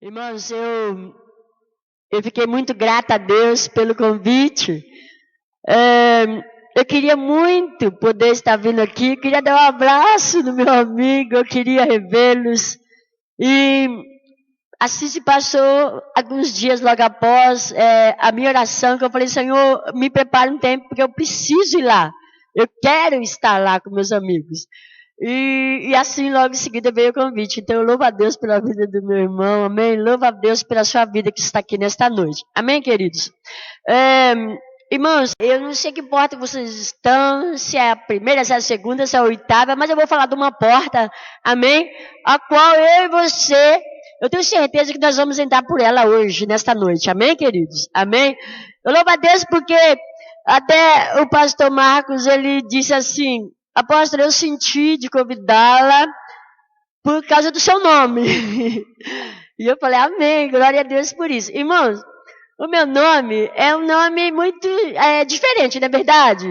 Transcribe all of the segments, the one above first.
Irmãos, eu fiquei muito grata a Deus pelo convite. Eu queria muito poder estar vindo aqui, queria dar um abraço no meu amigo, eu queria revê-los. E assim se passou alguns dias logo após a minha oração, que eu falei, Senhor, me prepara um tempo, porque eu preciso ir lá. Eu quero estar lá com meus amigos. E assim, logo em seguida, veio o convite. Então, eu louvo a Deus pela vida do meu irmão, amém? Louvo a Deus pela sua vida que está aqui nesta noite. Amém, queridos? Irmãos, eu não sei que porta vocês estão, se é a primeira, se é a segunda, se é a oitava, mas eu vou falar de uma porta, amém? A qual eu e você, eu tenho certeza que nós vamos entrar por ela hoje, nesta noite. Amém, queridos? Amém? Eu louvo a Deus porque até o pastor Marcos, ele disse assim, apóstolo, eu senti de convidá-la por causa do seu nome. E eu falei, amém, glória a Deus por isso. Irmãos, o meu nome é um nome muito diferente, não é verdade?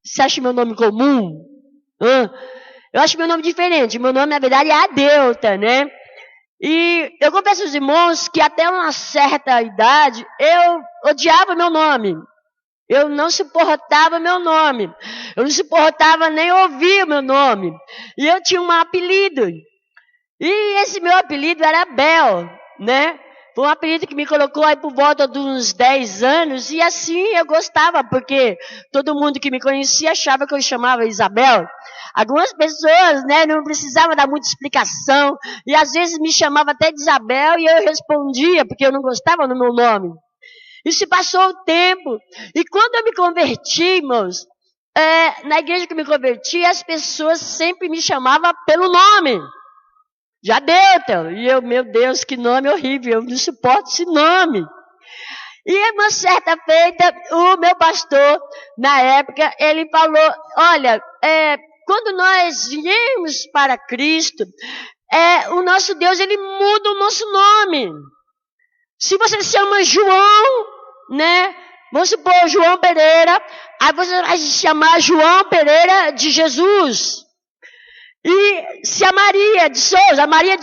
Você acha meu nome comum? Eu acho meu nome diferente. Meu nome, na verdade, é Adelta, né? E eu confesso aos irmãos que até uma certa idade eu odiava meu nome. Eu não suportava meu nome. Eu não suportava nem ouvir o meu nome. E eu tinha um apelido. E esse meu apelido era Bel, né? Foi um apelido que me colocou aí por volta de uns 10 anos. E assim eu gostava, porque todo mundo que me conhecia achava que eu chamava Isabel. Algumas pessoas, né, não precisavam dar muita explicação. E às vezes me chamavam até de Isabel e eu respondia, porque eu não gostava do meu nome. E se passou o tempo. E quando eu me converti, irmãos, na igreja que eu me converti, as pessoas sempre me chamavam pelo nome. Adelta. E eu, meu Deus, que nome horrível. Eu não suporto esse nome. E uma certa feita, o meu pastor, na época, ele falou, olha, quando nós viemos para Cristo, o nosso Deus, ele muda o nosso nome. Se você se chama João, né? Vamos supor João Pereira, aí você vai se chamar João Pereira de Jesus. E se a Maria de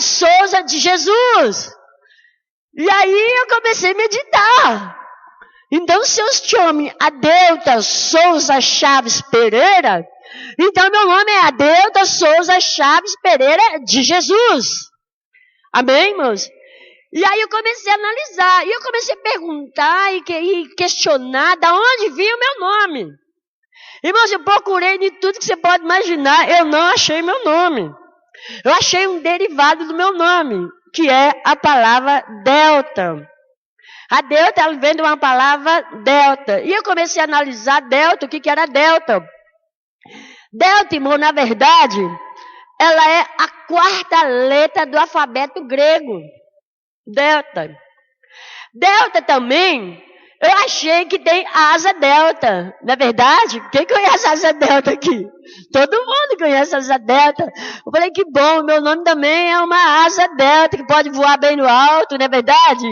Souza de Jesus. E aí eu comecei a meditar. Então, se eu chamo Adelta Souza Chaves Pereira, então meu nome é Adelta Souza Chaves Pereira de Jesus. Amém, irmãos? E aí eu comecei a analisar, e eu comecei a perguntar e questionar de onde vinha o meu nome. Irmãos, eu procurei de tudo que você pode imaginar, eu não achei meu nome. Eu achei um derivado do meu nome, que é a palavra Delta. A Delta, ela vem de uma palavra Delta. E eu comecei a analisar Delta, o que era Delta. Delta, irmão, na verdade, ela é a quarta letra do alfabeto grego. Delta. Delta também, eu achei que tem asa delta. Não é verdade? Quem conhece a asa delta aqui? Todo mundo conhece a asa delta. Eu falei, que bom, meu nome também é uma asa delta, que pode voar bem no alto, não é verdade?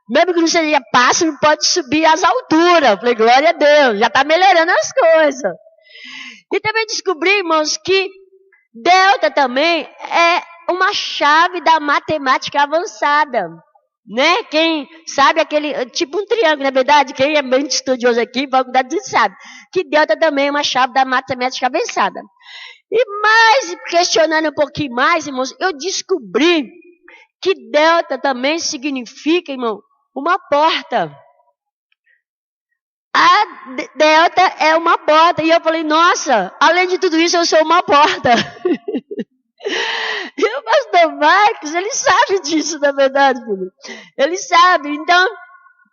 Mesmo que não seja pássaro, pode subir às alturas. Eu falei, glória a Deus, já está melhorando as coisas. E também descobri, irmãos, que delta também é uma chave da matemática avançada, né? Quem sabe aquele, tipo um triângulo, na verdade, quem é bem estudioso aqui, faculdade sabe, que delta também é uma chave da matemática avançada. E mais, questionando um pouquinho mais, irmãos, eu descobri que delta também significa, irmão, uma porta. A delta é uma porta. E eu falei, nossa, além de tudo isso, eu sou uma porta. E o pastor Marcos, ele sabe disso, na verdade, filho. Ele sabe. Então,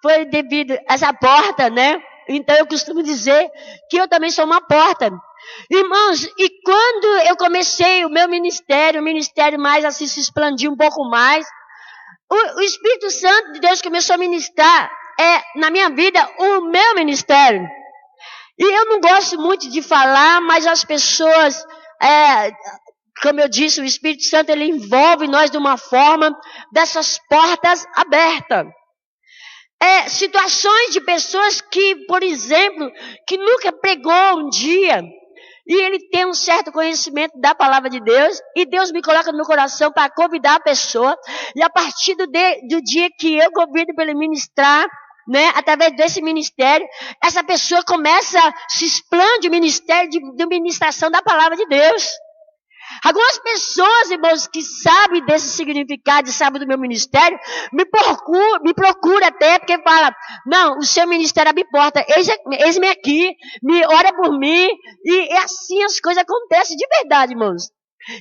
foi devido a essa porta, né? Então, eu costumo dizer que eu também sou uma porta. Irmãos, e quando eu comecei o meu ministério, o ministério mais assim se expandiu um pouco mais, o Espírito Santo de Deus começou a ministrar na minha vida o meu ministério. E eu não gosto muito de falar, mas as pessoas... como eu disse, o Espírito Santo, ele envolve nós de uma forma dessas portas abertas. Situações de pessoas que, por exemplo, que nunca pregou um dia. e ele tem um certo conhecimento da palavra de Deus, e Deus me coloca no meu coração para convidar a pessoa, e a partir do dia que eu convido para ele ministrar, né, através desse ministério, essa pessoa começa, se expande o ministério de ministração da palavra de Deus. Algumas pessoas, irmãos, que sabem desse significado e sabem do meu ministério, me procura até, porque fala, não, o seu ministério me importa, eis-me aqui, ora por mim, e assim as coisas acontecem de verdade, irmãos.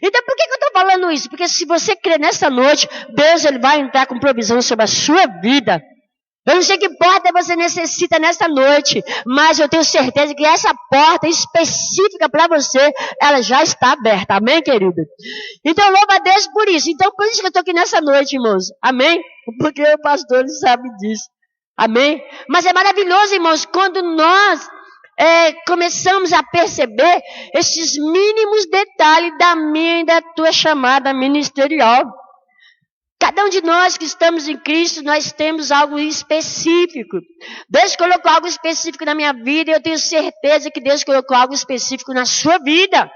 Então, por que eu estou falando isso? Porque se você crer nessa noite, Deus ele vai entrar com provisão sobre a sua vida. Eu não sei que porta você necessita nessa noite, mas eu tenho certeza que essa porta específica para você, ela já está aberta. Amém, querido? Então, louva a Deus por isso. Então, por isso que eu estou aqui nessa noite, irmãos. Amém? Porque o pastor sabe disso. Amém? Mas é maravilhoso, irmãos, quando nós começamos a perceber esses mínimos detalhes da minha e da tua chamada ministerial. Cada um de nós que estamos em Cristo, nós temos algo específico. Deus colocou algo específico na minha vida e eu tenho certeza que Deus colocou algo específico na sua vida.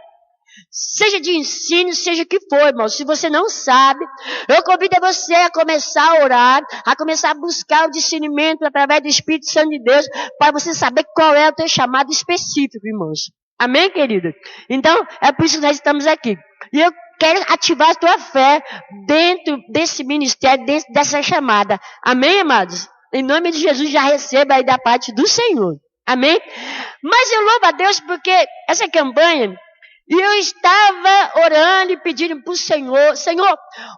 Seja de ensino, seja o que for, irmão. Se você não sabe, eu convido você a começar a orar, a começar a buscar o discernimento através do Espírito Santo de Deus, para você saber qual é o teu chamado específico, irmãos. Amém, querido? Então, é por isso que nós estamos aqui. E eu quero ativar a tua fé dentro desse ministério, dentro dessa chamada. Amém, amados? Em nome de Jesus, já receba aí da parte do Senhor. Amém? Mas eu louvo a Deus porque essa campanha, eu estava orando e pedindo para o Senhor, Senhor,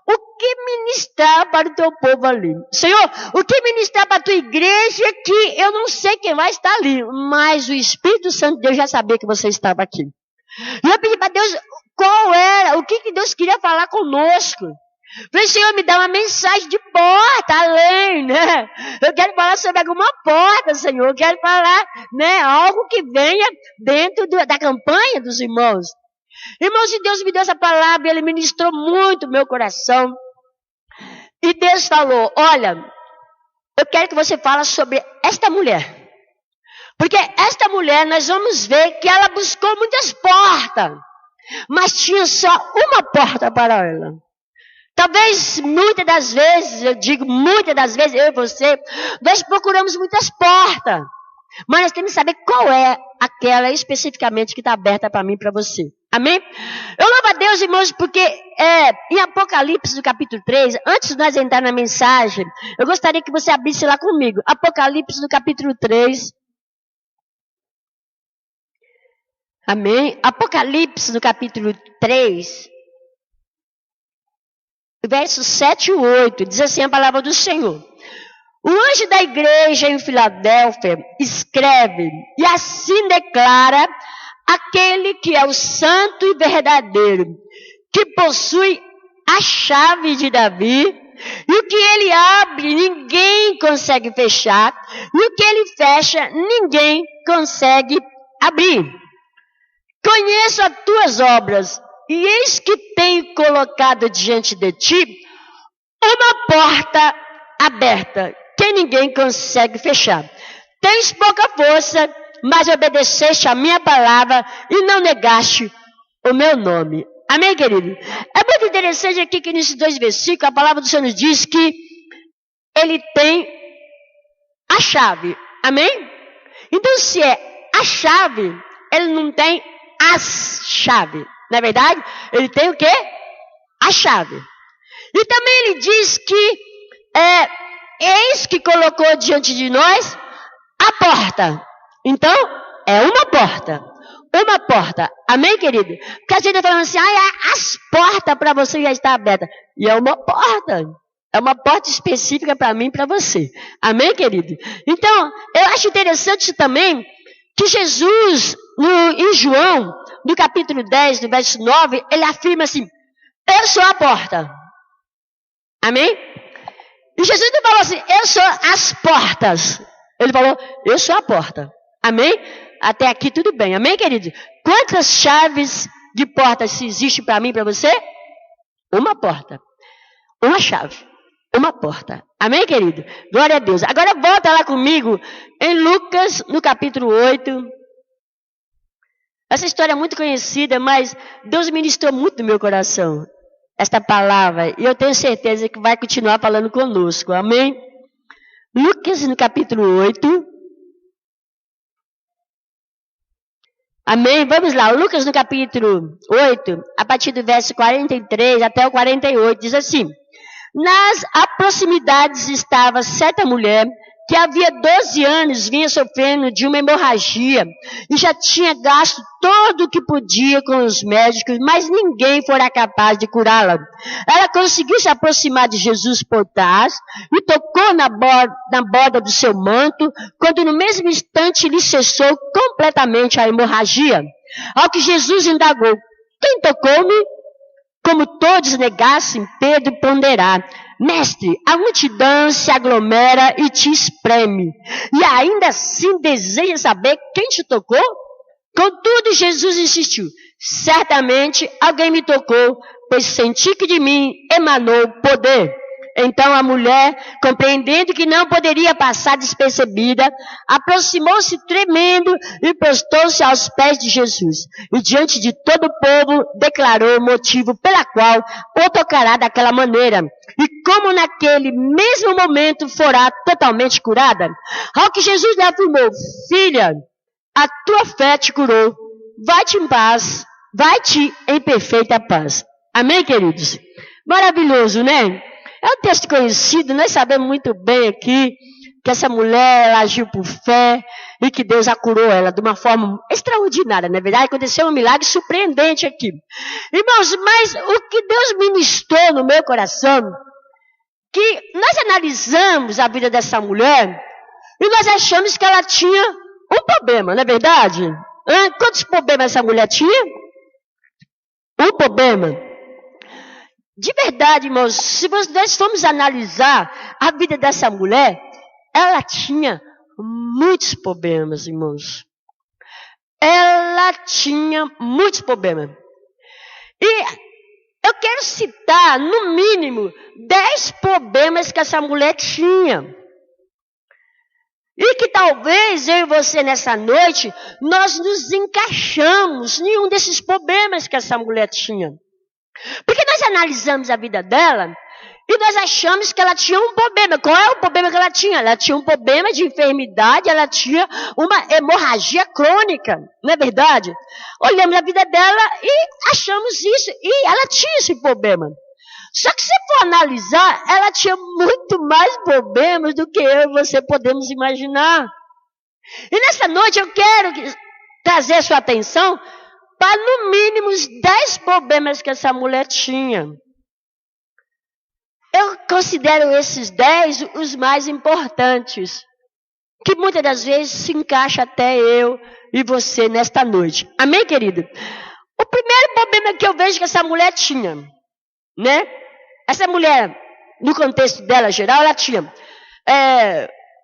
o que ministrar para o teu povo ali? Senhor, o que ministrar para a tua igreja que eu não sei quem vai estar ali, mas o Espírito Santo de Deus já sabia que você estava aqui. E eu pedi para Deus qual era, o que Deus queria falar conosco. Falei, Senhor, me dá uma mensagem de porta, além, né? Eu quero falar sobre alguma porta, Senhor. Eu quero falar, né, algo que venha dentro da campanha dos irmãos. Irmãos, e Deus me deu essa palavra, Ele ministrou muito o meu coração. E Deus falou, olha, eu quero que você fale sobre esta mulher. Porque esta mulher, nós vamos ver que ela buscou muitas portas, mas tinha só uma porta para ela. Talvez muitas das vezes, eu digo muitas das vezes, eu e você, nós procuramos muitas portas, mas nós temos que saber qual é aquela especificamente que está aberta para mim e para você. Amém? Eu louvo a Deus, irmãos, porque em Apocalipse, no capítulo 3, antes de nós entrar na mensagem, eu gostaria que você abrisse lá comigo. Apocalipse, no capítulo 3. Amém? Apocalipse, no capítulo 3, versos 7 e 8, diz assim a palavra do Senhor. O anjo da igreja em Filadélfia escreve, e assim declara aquele que é o santo e verdadeiro, que possui a chave de Davi, e o que ele abre, ninguém consegue fechar, e o que ele fecha, ninguém consegue abrir. Conheço as tuas obras, e eis que tenho colocado diante de ti uma porta aberta, que ninguém consegue fechar. Tens pouca força, mas obedeceste a minha palavra e não negaste o meu nome. Amém, querido? É muito interessante aqui que nesses dois versículos, a palavra do Senhor nos diz que ele tem a chave. Amém? Então, se é a chave, ele não tem as chaves. Na verdade, ele tem o quê? A chave. E também ele diz que eis que colocou diante de nós a porta. Então, é uma porta. Uma porta. Amém, querido? Porque a gente está falando assim, as portas para você já estão abertas. E é uma porta. É uma porta específica para mim e para você. Amém, querido? Então, eu acho interessante também que Jesus, em João, no capítulo 10, no verso 9, ele afirma assim, eu sou a porta. Amém? E Jesus não falou assim, eu sou as portas. Ele falou, eu sou a porta. Amém? Até aqui tudo bem. Amém, querido? Quantas chaves de portas existe para mim e para você? Uma porta. Uma chave. Uma porta. Amém, querido? Glória a Deus. Agora volta lá comigo em Lucas, no capítulo 8. Essa história é muito conhecida, mas Deus ministrou muito no meu coração esta palavra. E eu tenho certeza que vai continuar falando conosco. Amém? Lucas, no capítulo 8. Amém? Vamos lá. Lucas, no capítulo 8, a partir do verso 43 até o 48, diz assim: nas proximidades estava certa mulher que havia 12 anos vinha sofrendo de uma hemorragia e já tinha gasto todo o que podia com os médicos, mas ninguém fora capaz de curá-la. Ela conseguiu se aproximar de Jesus por trás e tocou na borda do seu manto, quando no mesmo instante lhe cessou completamente a hemorragia. Ao que Jesus indagou: quem tocou-me? Como todos negassem, Pedro ponderou: mestre, a multidão se aglomera e te espreme, e ainda assim deseja saber quem te tocou? Contudo, Jesus insistiu: certamente alguém me tocou, pois senti que de mim emanou poder. Então a mulher, compreendendo que não poderia passar despercebida, aproximou-se tremendo e prostou-se aos pés de Jesus. E diante de todo o povo declarou o motivo pela qual o tocará daquela maneira. E como naquele mesmo momento fora totalmente curada. Ao que Jesus lhe afirmou: filha, a tua fé te curou. Vai-te em paz, vai-te em perfeita paz. Amém, queridos? Maravilhoso, né? É um texto conhecido, nós sabemos muito bem aqui que essa mulher ela agiu por fé e que Deus a curou ela de uma forma extraordinária. Na verdade, aconteceu um milagre surpreendente aqui. Irmãos, mas o que Deus ministrou no meu coração, que nós analisamos a vida dessa mulher e nós achamos que ela tinha um problema, não é verdade? Quantos problemas essa mulher tinha? Um problema. De verdade, irmãos, se nós formos analisar a vida dessa mulher, ela tinha muitos problemas, irmãos. Ela tinha muitos problemas. E eu quero citar, no mínimo, 10 problemas que essa mulher tinha. E que talvez eu e você nessa noite, nós nos encaixamos em um desses problemas que essa mulher tinha. Porque nós analisamos a vida dela e nós achamos que ela tinha um problema. Qual é o problema que ela tinha? Ela tinha um problema de enfermidade, ela tinha uma hemorragia crônica, não é verdade? Olhamos a vida dela e achamos isso, e ela tinha esse problema. Só que se for analisar, ela tinha muito mais problemas do que eu e você podemos imaginar. E nessa noite eu quero trazer a sua atenção para no mínimo os 10 problemas que essa mulher tinha. Eu considero esses 10 os mais importantes, que muitas das vezes se encaixa até eu e você nesta noite. Amém, querido? O primeiro problema que eu vejo que essa mulher tinha, né? Essa mulher, no contexto dela geral, ela tinha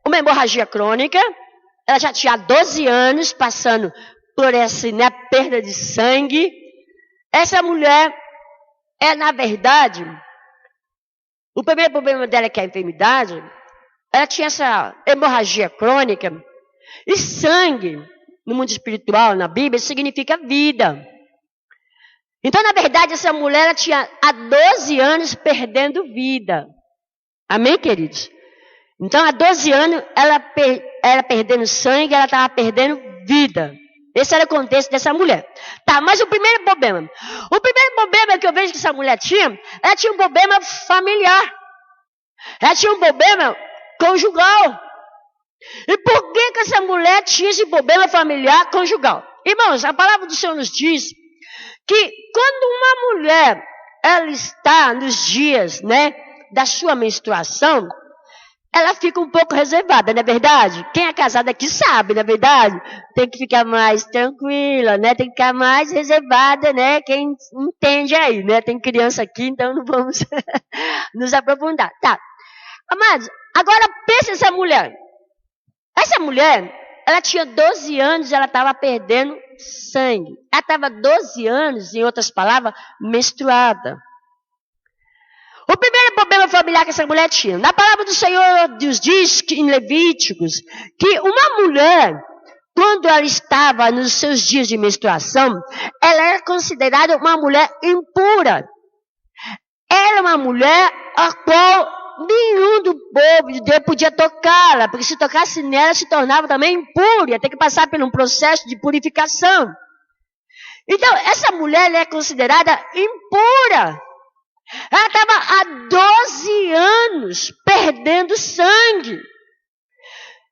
uma hemorragia crônica, ela já tinha 12 anos passando por essa perda de sangue. Essa mulher na verdade, o primeiro problema dela é que a enfermidade, ela tinha essa hemorragia crônica, e sangue, no mundo espiritual, na Bíblia, significa vida. Então, na verdade, essa mulher ela tinha há 12 anos perdendo vida. Amém, queridos? Então, há 12 anos, ela perdendo sangue, ela estava perdendo vida. Esse era o contexto dessa mulher. Tá, mas o primeiro problema que eu vejo que essa mulher tinha, ela tinha um problema familiar. Ela tinha um problema conjugal. E por que essa mulher tinha esse problema familiar conjugal? Irmãos, a palavra do Senhor nos diz que quando uma mulher, ela está nos dias, da sua menstruação, ela fica um pouco reservada, não é verdade? Quem é casado aqui sabe, não é verdade? Tem que ficar mais tranquila, Tem que ficar mais reservada, Quem entende aí, Tem criança aqui, então não vamos nos aprofundar. Tá. Amados, agora pensa essa mulher. Essa mulher, ela tinha 12 anos e ela estava perdendo sangue. Ela estava 12 anos, em outras palavras, menstruada. O primeiro problema familiar que essa mulher tinha. Na palavra do Senhor, Deus diz que, em Levíticos, que uma mulher quando ela estava nos seus dias de menstruação, ela era considerada uma mulher impura. Era uma mulher a qual nenhum do povo de Deus podia tocá-la, porque se tocasse nela se tornava também impura, ia ter que passar por um processo de purificação. Então, essa mulher ela é considerada impura. Ela estava há 12 anos perdendo sangue.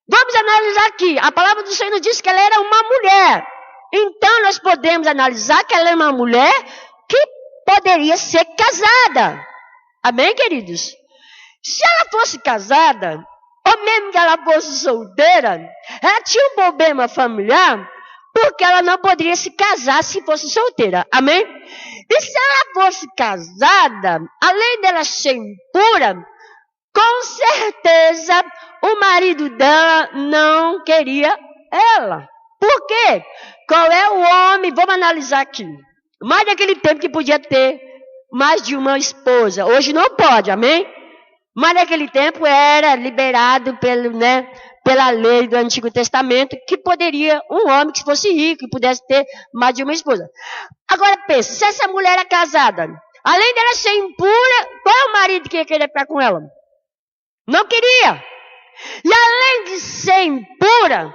Vamos analisar aqui. A palavra do Senhor diz que ela era uma mulher. Então, nós podemos analisar que ela é uma mulher que poderia ser casada. Amém, queridos? Se ela fosse casada, ou mesmo que ela fosse solteira, ela tinha um problema familiar, porque ela não poderia se casar se fosse solteira. Amém? E se ela fosse casada, além dela ser impura, com certeza o marido dela não queria ela. Por quê? Qual é o homem? Vamos analisar aqui. Mais naquele tempo que podia ter mais de uma esposa. Hoje não pode, amém? Mas naquele tempo era liberado pela lei do Antigo Testamento que poderia um homem que fosse rico e pudesse ter mais de uma esposa. Agora pensa, se essa mulher era casada, além dela ser impura, qual é o marido que ia querer ficar com ela? Não queria. E além de ser impura,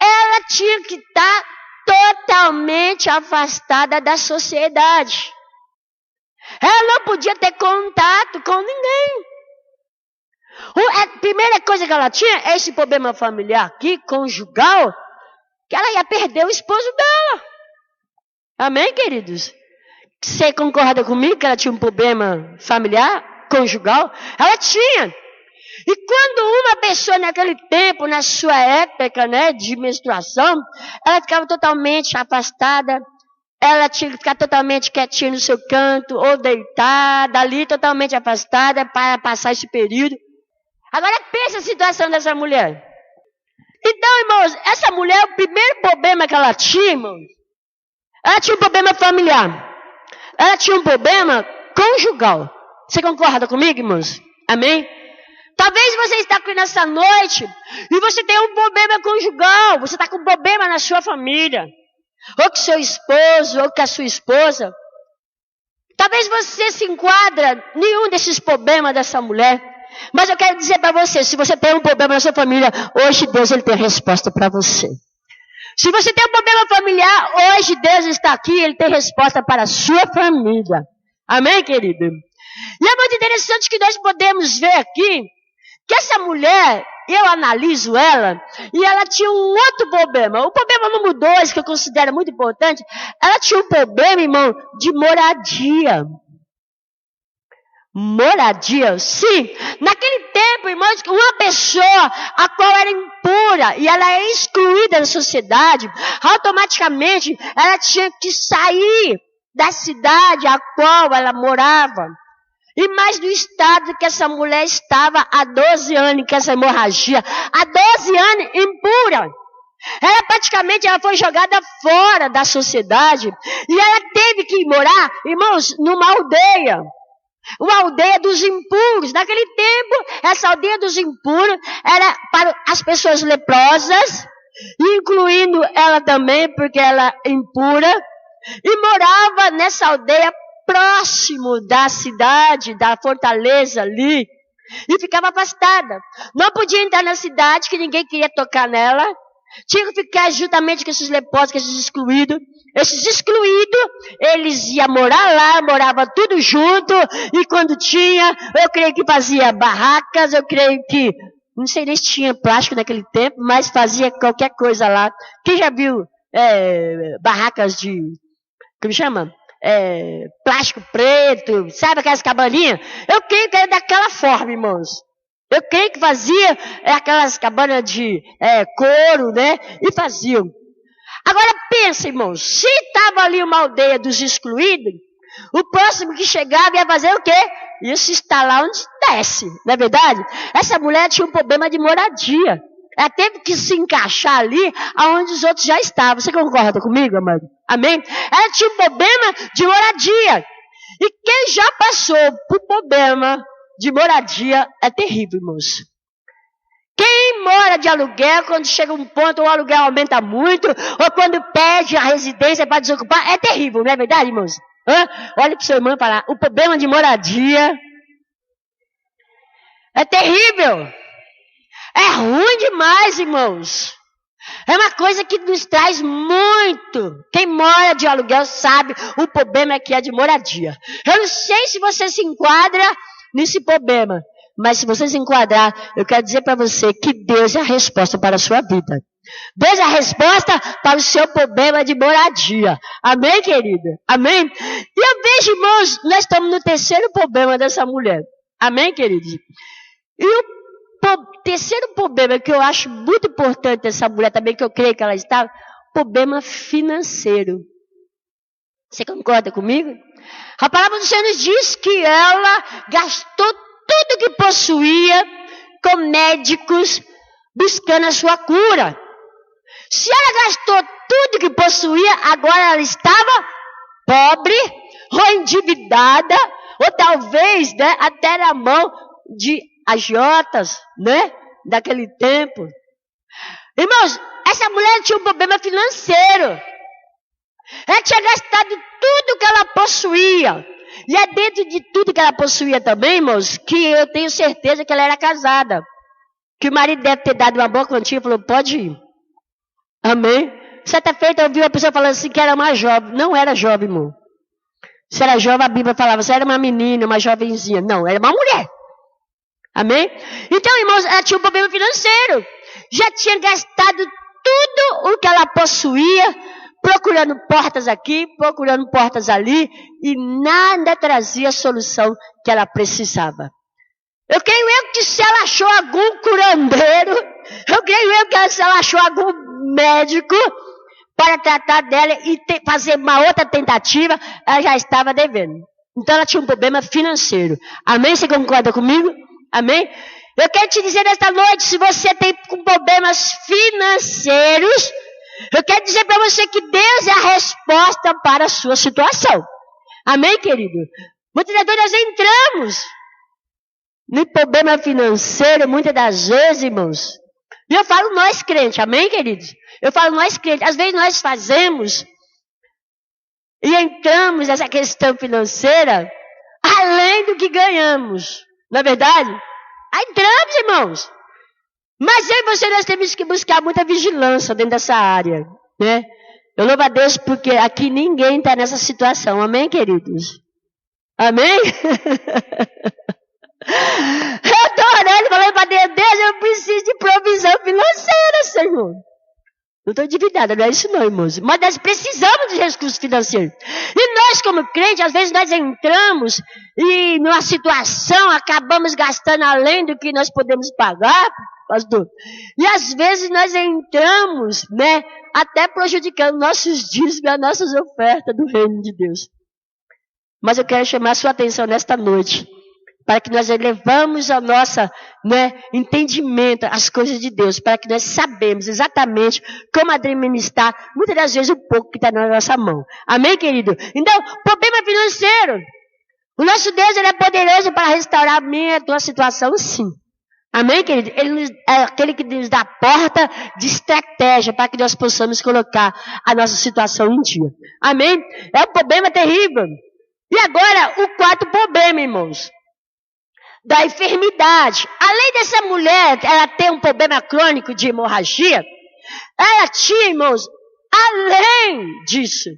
ela tinha que estar totalmente afastada da sociedade. Ela não podia ter contato com ninguém. A primeira coisa que ela tinha é esse problema familiar aqui, conjugal, que ela ia perder o esposo dela. Amém, queridos? Você concorda comigo que ela tinha um problema familiar, conjugal? Ela tinha. E quando uma pessoa naquele tempo, na sua época, de menstruação, ela ficava totalmente afastada, ela tinha que ficar totalmente quietinha no seu canto, ou deitada ali, totalmente afastada para passar esse período. Agora pensa a situação dessa mulher. Então, irmãos, essa mulher, o primeiro problema que ela tinha, irmãos, ela tinha um problema familiar. Ela tinha um problema conjugal. Você concorda comigo, irmãos? Amém? Talvez você está aqui nessa noite e você tem um problema conjugal. Você está com um problema na sua família. Ou com seu esposo, ou com a sua esposa. Talvez você se enquadra em nenhum desses problemas dessa mulher. Mas eu quero dizer para você, se você tem um problema na sua família, hoje Deus ele tem resposta para você. Se você tem um problema familiar, hoje Deus está aqui, ele tem resposta para a sua família. Amém, querido? E é muito interessante que nós podemos ver aqui, que essa mulher, eu analiso ela, e ela tinha um outro problema. O problema número 2, que eu considero muito importante, ela tinha um problema, irmão, de moradia. Moradia, sim. Naquele tempo, irmãos, uma pessoa a qual era impura e ela é excluída da sociedade, automaticamente ela tinha que sair da cidade a qual ela morava. E mais do estado que essa mulher estava há 12 anos, com essa hemorragia, há 12 anos impura. Ela foi jogada fora da sociedade e ela teve que morar, irmãos, numa aldeia. Uma aldeia dos impuros. Naquele tempo, essa aldeia dos impuros era para as pessoas leprosas, incluindo ela também, porque ela é impura, e morava nessa aldeia próximo da cidade, da fortaleza ali, e ficava afastada. Não podia entrar na cidade, que ninguém queria tocar nela. Tinha que ficar juntamente com esses leprosos, com esses excluídos. Esses excluídos, eles iam morar lá, moravam tudo junto, e quando tinha, eu creio que fazia barracas, eu creio que, não sei nem se tinha plástico naquele tempo, mas fazia qualquer coisa lá. Quem já viu barracas de, como chama? Plástico preto, sabe aquelas cabaninhas? Eu creio que era daquela forma, irmãos. Eu creio que fazia aquelas cabanas de couro, né? E faziam. Agora pensa, irmãos, se estava ali uma aldeia dos excluídos, o próximo que chegava ia fazer o quê? Ia se instalar onde desce, não é verdade? Essa mulher tinha um problema de moradia. Ela teve que se encaixar ali onde os outros já estavam. Você concorda comigo, amado? Amém? Ela tinha um problema de moradia. E quem já passou por problema de moradia é terrível, irmãos. Quem quem mora de aluguel, quando chega um ponto, o aluguel aumenta muito, ou quando perde a residência para desocupar, é terrível, não é verdade, irmãos? Olha para o seu irmão e fala, o problema de moradia é terrível. É ruim demais, irmãos. É uma coisa que nos traz muito. Quem mora de aluguel sabe o problema que é de moradia. Eu não sei se você se enquadra nesse problema, mas se você se enquadrar, eu quero dizer para você que Deus é a resposta para a sua vida. Deus é a resposta para o seu problema de moradia. Amém, querida? Amém? E eu vejo, irmãos, nós estamos no terceiro problema dessa mulher. Amém, queridos? E o terceiro problema que eu acho muito importante dessa mulher também, que eu creio que ela está, problema financeiro. Você concorda comigo? A palavra do Senhor nos diz que ela gastou tudo que possuía com médicos buscando a sua cura. Se ela gastou tudo que possuía, agora ela estava pobre, ou endividada, ou talvez, né, até na mão de agiotas, né, daquele tempo. Irmãos, essa mulher tinha um problema financeiro. Ela tinha gastado tudo que ela possuía. E é dentro de tudo que ela possuía também, irmãos, que eu tenho certeza que ela era casada. Que o marido deve ter dado uma boa quantia e falou, pode ir. Amém? Certa feita eu ouvi uma pessoa falando assim que era uma jovem. Não era jovem, irmão. Se era jovem, a Bíblia falava, se era uma menina, uma jovenzinha. Não, era uma mulher. Amém? Então, irmãos, ela tinha um problema financeiro. Já tinha gastado tudo o que ela possuía, procurando portas aqui, procurando portas ali, e nada trazia a solução que ela precisava. Eu creio que se ela achou algum curandeiro, eu creio que se ela achou algum médico para tratar dela e fazer uma outra tentativa, ela já estava devendo. Então ela tinha um problema financeiro. Amém? Você concorda comigo? Amém? Eu quero te dizer nesta noite, se você tem problemas financeiros, eu quero dizer para você que Deus é a resposta para a sua situação. Amém, querido? Muitas das vezes nós entramos no problema financeiro, muitas das vezes, irmãos. E eu falo nós crentes, amém, queridos? Eu falo nós crentes. Às vezes nós fazemos e entramos nessa questão financeira além do que ganhamos. Não é verdade? Aí entramos, irmãos. Mas eu e você, nós temos que buscar muita vigilância dentro dessa área, né? Eu louvo a Deus porque aqui ninguém está nessa situação. Amém, queridos? Amém? Eu estou orando, falando para Deus, eu preciso de provisão financeira, Senhor. Não estou endividada, não é isso não, irmãos. Mas nós precisamos de recursos financeiros. E nós, como crentes, às vezes nós entramos e numa situação acabamos gastando além do que nós podemos pagar, pastor. E às vezes nós entramos, né, até prejudicando nossos dízimos e as nossas ofertas do reino de Deus. Mas eu quero chamar a sua atenção nesta noite, para que nós elevamos a nossa, né, entendimento às coisas de Deus, para que nós sabemos exatamente como administrar, muitas das vezes, o pouco que está na nossa mão. Amém, querido? Então, problema financeiro. O nosso Deus, ele é poderoso para restaurar a minha e a tua situação, sim. Amém, querido? Ele é aquele que nos dá porta de estratégia para que nós possamos colocar a nossa situação em dia. Amém? É um problema terrível. E agora, o quarto problema, irmãos, da enfermidade. Além dessa mulher, ela ter um problema crônico de hemorragia, ela tinha, irmãos, além disso,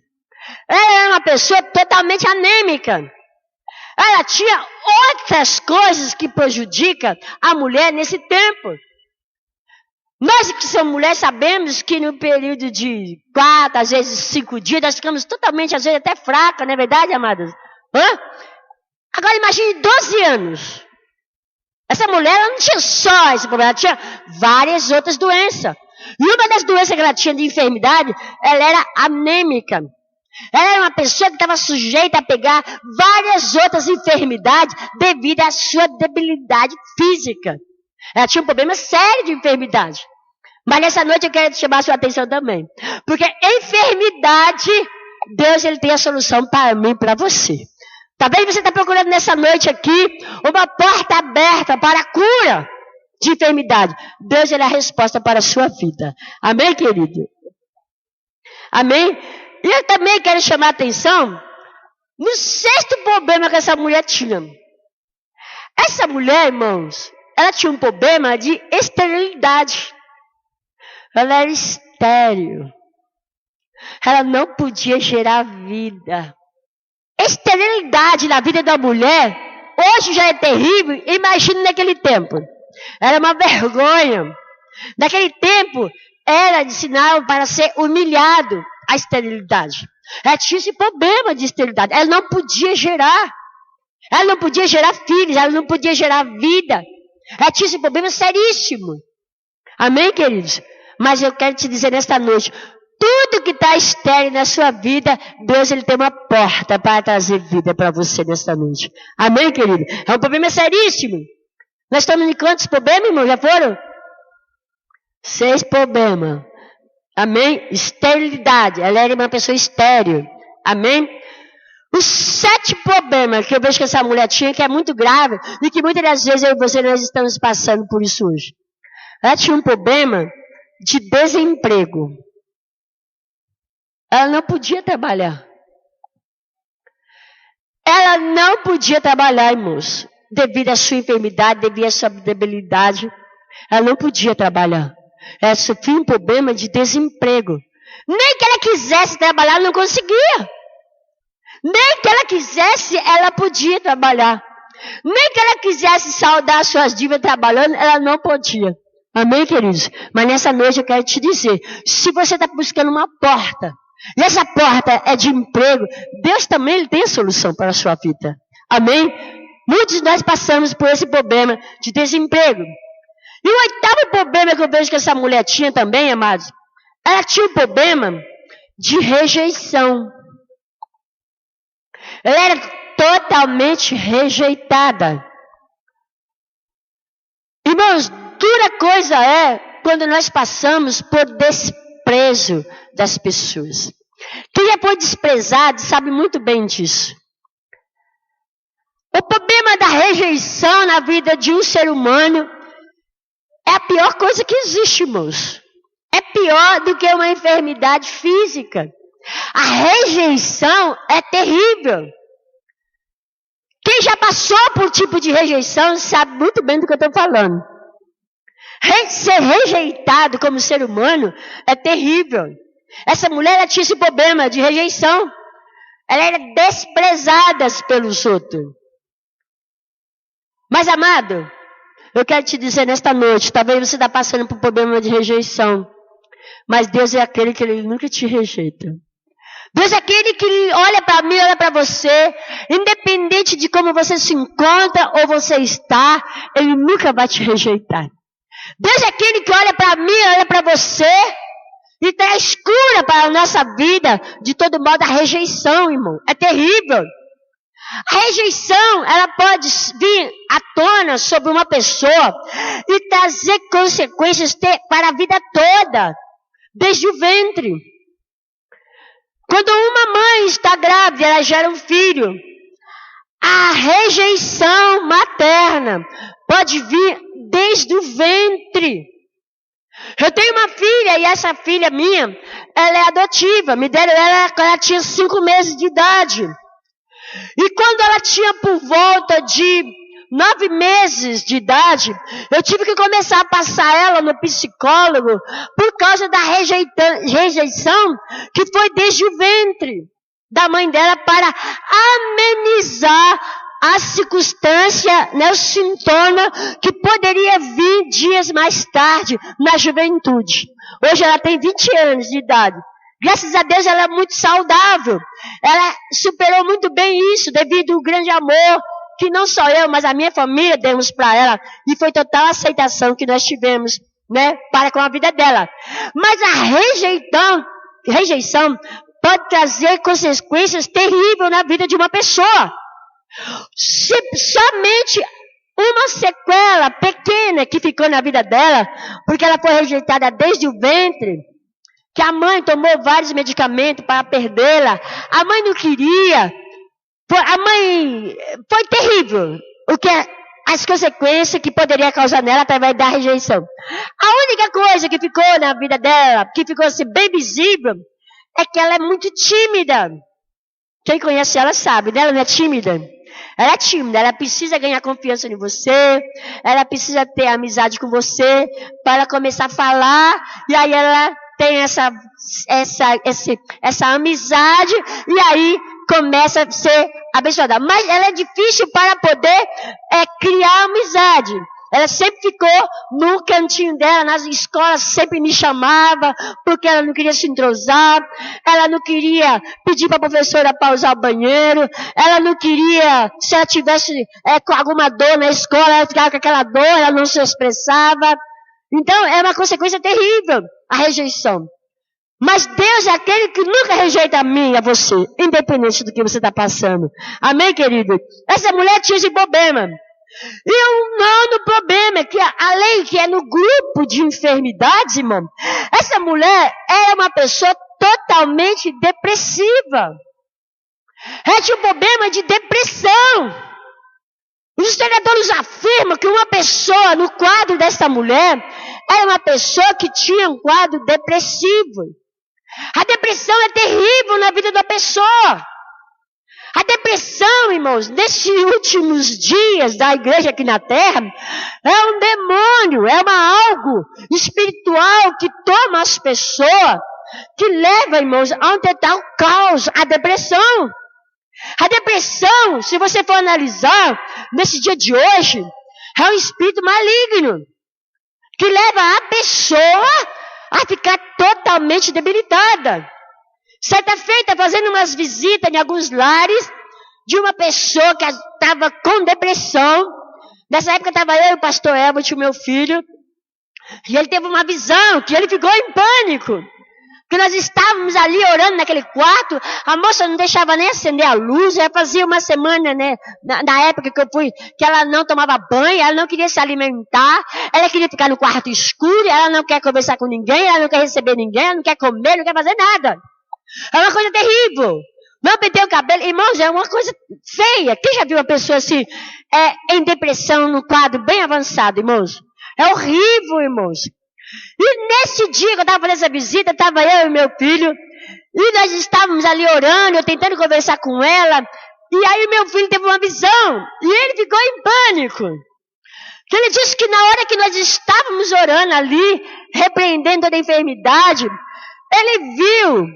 ela era uma pessoa totalmente anêmica. Ela tinha outras coisas que prejudicam a mulher nesse tempo. Nós que somos mulheres sabemos que no período de 4, às vezes 5 dias, nós ficamos totalmente, às vezes até fracas, não é verdade, amadas? Agora imagine 12 anos. Essa mulher ela não tinha só esse problema, ela tinha várias outras doenças. E uma das doenças que ela tinha de enfermidade, ela era anêmica. Ela era uma pessoa que estava sujeita a pegar várias outras enfermidades devido à sua debilidade física. Ela tinha um problema sério de enfermidade. Mas nessa noite eu quero chamar a sua atenção também. Porque enfermidade, Deus ele tem a solução para mim e para você. Talvez você está procurando nessa noite aqui uma porta aberta para a cura. de enfermidade. Deus, Ele é a resposta para a sua vida. Amém, querido? Amém? E eu também quero chamar a atenção no 6º problema que essa mulher tinha. Essa mulher, irmãos, ela tinha um problema de esterilidade. Ela era estéril. Ela não podia gerar vida. Esterilidade na vida da mulher, hoje já é terrível. Imagine naquele tempo. Era uma vergonha. Naquele tempo, era de sinal para ser humilhado a esterilidade. Ela tinha esse problema de esterilidade. Ela não podia gerar. Ela não podia gerar filhos. Ela não podia gerar vida. Ela tinha esse problema seríssimo. Amém, queridos? Mas eu quero te dizer nesta noite, tudo que está estéril na sua vida, Deus, Ele tem uma porta para trazer vida para você nesta noite. Amém, querido? É um problema seríssimo. Nós estamos em quantos problemas, irmão? Já foram? 6 problemas. Amém? Esterilidade. Ela era uma pessoa estéril. Amém? Os 7 problemas que eu vejo que essa mulher tinha, que é muito grave, e que muitas das vezes eu e você, nós estamos passando por isso hoje. Ela tinha um problema de desemprego. Ela não podia trabalhar. Ela não podia trabalhar, irmãos, devido à sua enfermidade, devido à sua debilidade. Ela não podia trabalhar. Ela sofria um problema de desemprego. Nem que ela quisesse trabalhar, ela não conseguia. Nem que ela quisesse, ela podia trabalhar. Nem que ela quisesse saldar suas dívidas trabalhando, ela não podia. Amém, queridos? Mas nessa noite eu quero te dizer, se você está buscando uma porta, e essa porta é de emprego, Deus também Ele tem a solução para a sua vida. Amém? Muitos de nós passamos por esse problema de desemprego. E o 8º problema que eu vejo que essa mulher tinha também, amados, ela tinha um problema de rejeição. Ela era totalmente rejeitada. Irmãos, dura coisa é quando nós passamos por desprezo das pessoas. Quem já foi desprezado sabe muito bem disso. O problema da rejeição na vida de um ser humano é a pior coisa que existe, irmãos. É pior do que uma enfermidade física. A rejeição é terrível. Quem já passou por um tipo de rejeição sabe muito bem do que eu estou falando. Ser rejeitado como ser humano é terrível. Essa mulher ela tinha esse problema de rejeição. Ela era desprezada pelos outros. Mas, amado, eu quero te dizer nesta noite, talvez você está passando por um problema de rejeição. Mas Deus é aquele que Ele nunca te rejeita. Deus é aquele que olha para mim, olha para você, independente de como você se encontra ou você está, Ele nunca vai te rejeitar. Deus é aquele que olha para mim, olha para você e traz cura para a nossa vida. De todo modo, a rejeição, irmão, é terrível. A rejeição, ela pode vir à tona sobre uma pessoa e trazer consequências para a vida toda, desde o ventre. Quando uma mãe está grávida, ela gera um filho. A rejeição materna pode vir desde o ventre. Eu tenho uma filha e essa filha minha, ela é adotiva. Me deram ela quando ela tinha 5 meses de idade. E quando ela tinha por volta de 9 meses de idade, eu tive que começar a passar ela no psicólogo por causa da rejeição que foi desde o ventre da mãe dela para amenizar a circunstância, né, o sintoma que poderia vir dias mais tarde na juventude. Hoje ela tem 20 anos de idade. Graças a Deus ela é muito saudável. Ela superou muito bem isso devido ao grande amor que não só eu, mas a minha família demos para ela. E foi total aceitação que nós tivemos, né, para com a vida dela. Mas a rejeição pode trazer consequências terríveis na vida de uma pessoa. Se somente uma sequela pequena que ficou na vida dela, porque ela foi rejeitada desde o ventre, que a mãe tomou vários medicamentos para perdê-la, a mãe não queria, foi terrível o que as consequências que poderia causar nela através da rejeição. A única coisa que ficou na vida dela, que ficou assim bem visível, é que ela é muito tímida. Quem conhece ela sabe, né? Ela não é tímida. Ela é tímida, ela precisa ganhar confiança em você, ela precisa ter amizade com você, para ela começar a falar, e aí ela tem essa amizade, e aí começa a ser abençoada. Mas ela é difícil para poder criar amizade. Ela sempre ficou no cantinho dela, nas escolas, sempre me chamava, porque ela não queria se entrosar, ela não queria pedir para a professora para usar o banheiro, ela não queria, se ela tivesse com alguma dor na escola, ela ficava com aquela dor, ela não se expressava. Então, é uma consequência terrível, a rejeição. Mas Deus é aquele que nunca rejeita a mim e a você, independente do que você está passando. Amém, querido? Essa mulher tinha esse problema. E o nono problema é que, além que é no grupo de enfermidades, irmão, essa mulher é uma pessoa totalmente depressiva. Ela tinha um problema de depressão. Os historiadores afirmam que uma pessoa, no quadro dessa mulher, era uma pessoa que tinha um quadro depressivo. A depressão é terrível na vida da pessoa. A depressão, irmãos, nesses últimos dias da igreja aqui na terra, é um demônio, é algo espiritual que toma as pessoas, que leva, irmãos, a um total caos, a depressão. A depressão, se você for analisar, nesse dia de hoje, é um espírito maligno, que leva a pessoa a ficar totalmente debilitada. Certa feita, fazendo umas visitas em alguns lares de uma pessoa que estava com depressão. Nessa época estava eu e o pastor Elbert, o meu filho. E ele teve uma visão que ele ficou em pânico. Que nós estávamos ali orando naquele quarto. A moça não deixava nem acender a luz. Já fazia uma semana, né? Na época que eu fui, que ela não tomava banho. Ela não queria se alimentar. Ela queria ficar no quarto escuro. Ela não quer conversar com ninguém. Ela não quer receber ninguém. Ela não quer comer, não quer fazer nada. É uma coisa terrível. Não pentear o cabelo. Irmãos, é uma coisa feia. Quem já viu uma pessoa assim, em depressão, no quadro bem avançado, irmãos? É horrível, irmãos. E nesse dia que eu estava fazendo essa visita, estava eu e meu filho. E nós estávamos ali orando, eu tentando conversar com ela. E aí meu filho teve uma visão. E ele ficou em pânico. Que ele disse que na hora que nós estávamos orando ali, repreendendo toda a enfermidade, ele viu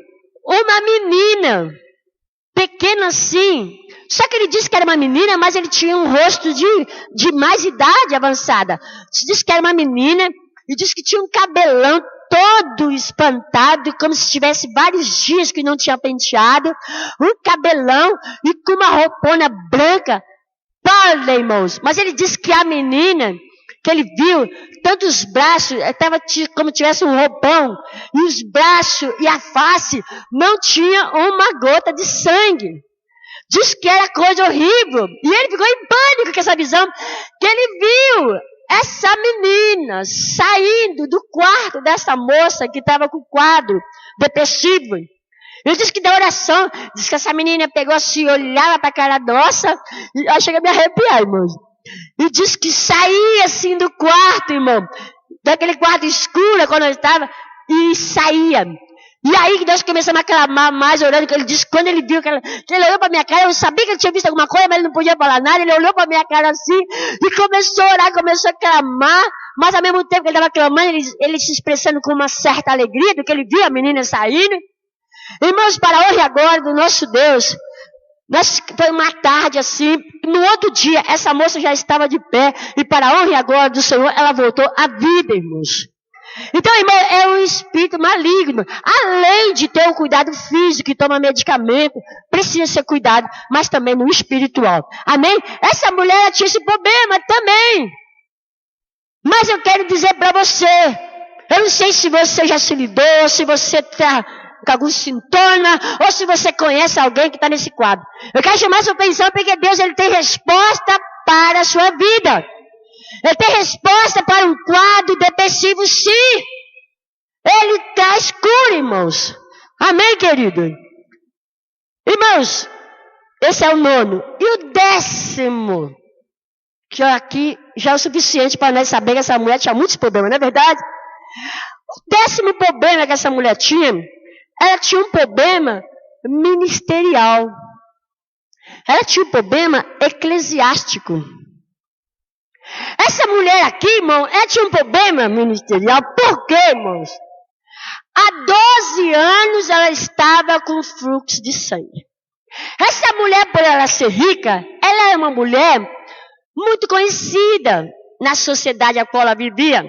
uma menina, pequena assim. Só que ele disse que era uma menina, mas ele tinha um rosto de mais idade avançada. Disse que era uma menina e disse que tinha um cabelão todo espantado, como se tivesse vários dias que não tinha penteado. Um cabelão e com uma roupona branca. Pálida, irmãos. Mas ele disse que a menina, que ele viu, tanto os braços, estava como tivesse um roupão, e os braços e a face não tinha uma gota de sangue. Diz que era coisa horrível. E ele ficou em pânico com essa visão, que ele viu essa menina saindo do quarto dessa moça que estava com o quadro depressivo. Ele disse que da oração, disse que essa menina pegou assim, olhava para a cara nossa, e aí chega a me arrepiar, irmãos. E disse que saía assim do quarto, irmão, daquele quarto escuro quando eu estava, e saía. E aí que nós começamos a clamar mais, orando, que ele disse que quando ele viu que ele olhou para minha cara, eu sabia que ele tinha visto alguma coisa, mas ele não podia falar nada, ele olhou para minha cara assim, e começou a orar, começou a clamar, mas ao mesmo tempo que ele estava clamando, ele se expressando com uma certa alegria, do que ele viu a menina saindo. Irmãos, para a honra e agora do nosso Deus, foi uma tarde assim, no outro dia, essa moça já estava de pé, e para a honra e agora do Senhor, ela voltou à vida, irmãos. Então, irmão, é um espírito maligno. Além de ter um cuidado físico, que toma medicamento, precisa ser cuidado, mas também no espiritual. Amém? Essa mulher tinha esse problema também. Mas eu quero dizer para você, eu não sei se você já se lidou, se você está com algum sintoma, ou se você conhece alguém que está nesse quadro. Eu quero chamar a sua atenção porque Deus ele tem resposta para a sua vida. Ele tem resposta para um quadro depressivo, sim. Ele traz cura, irmãos. Amém, querido? Irmãos, esse é o 9º. E o 10º, aqui já é o suficiente para nós saber que essa mulher tinha muitos problemas, não é verdade? O 10º problema que essa mulher tinha, ela tinha um problema ministerial. Ela tinha um problema eclesiástico. Essa mulher aqui, irmão, ela tinha um problema ministerial. Por quê, irmãos? Há 12 anos ela estava com fluxo de sangue. Essa mulher, por ela ser rica, ela é uma mulher muito conhecida na sociedade a qual ela vivia.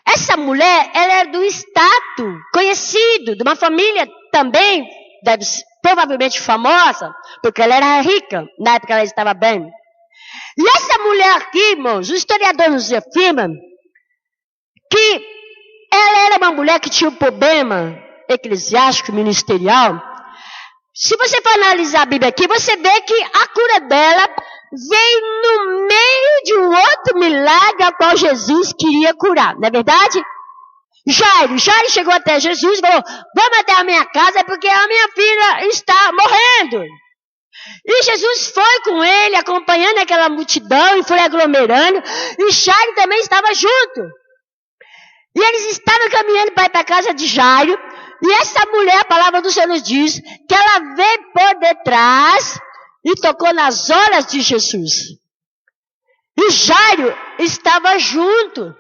Essa mulher, ela é do status conhecido, de uma família também, provavelmente famosa, porque ela era rica, na época ela estava bem. E essa mulher aqui, irmãos, o historiador nos afirma que ela era uma mulher que tinha um problema eclesiástico, ministerial. Se você for analisar a Bíblia aqui, você vê que a cura dela veio no meio de um outro milagre ao qual Jesus queria curar, não é verdade? Jairo chegou até Jesus e falou, vamos até a minha casa porque a minha filha está morrendo. E Jesus foi com ele, acompanhando aquela multidão e foi aglomerando, e Jairo também estava junto. E eles estavam caminhando para ir para a casa de Jairo, e essa mulher, a palavra do Senhor diz, que ela veio por detrás e tocou nas orlas de Jesus. E Jairo estava junto.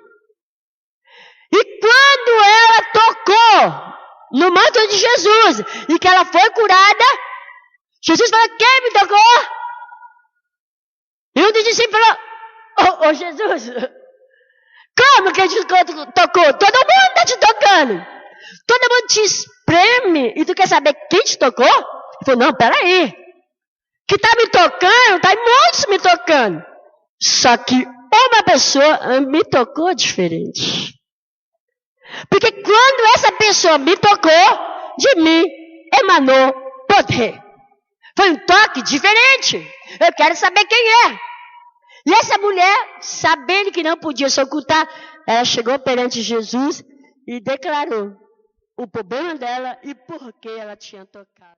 E quando ela tocou no manto de Jesus, e que ela foi curada, Jesus falou, quem me tocou? E um dos discípulos falou, ô Jesus, como que ele tocou? Todo mundo está te tocando. Todo mundo te espreme e tu quer saber quem te tocou? Ele falou, não, peraí. Que está me tocando, está muitos me tocando. Só que uma pessoa me tocou diferente. Porque quando essa pessoa me tocou, de mim emanou poder. Foi um toque diferente. Eu quero saber quem é. E essa mulher, sabendo que não podia se ocultar, ela chegou perante Jesus e declarou o problema dela e por que ela tinha tocado.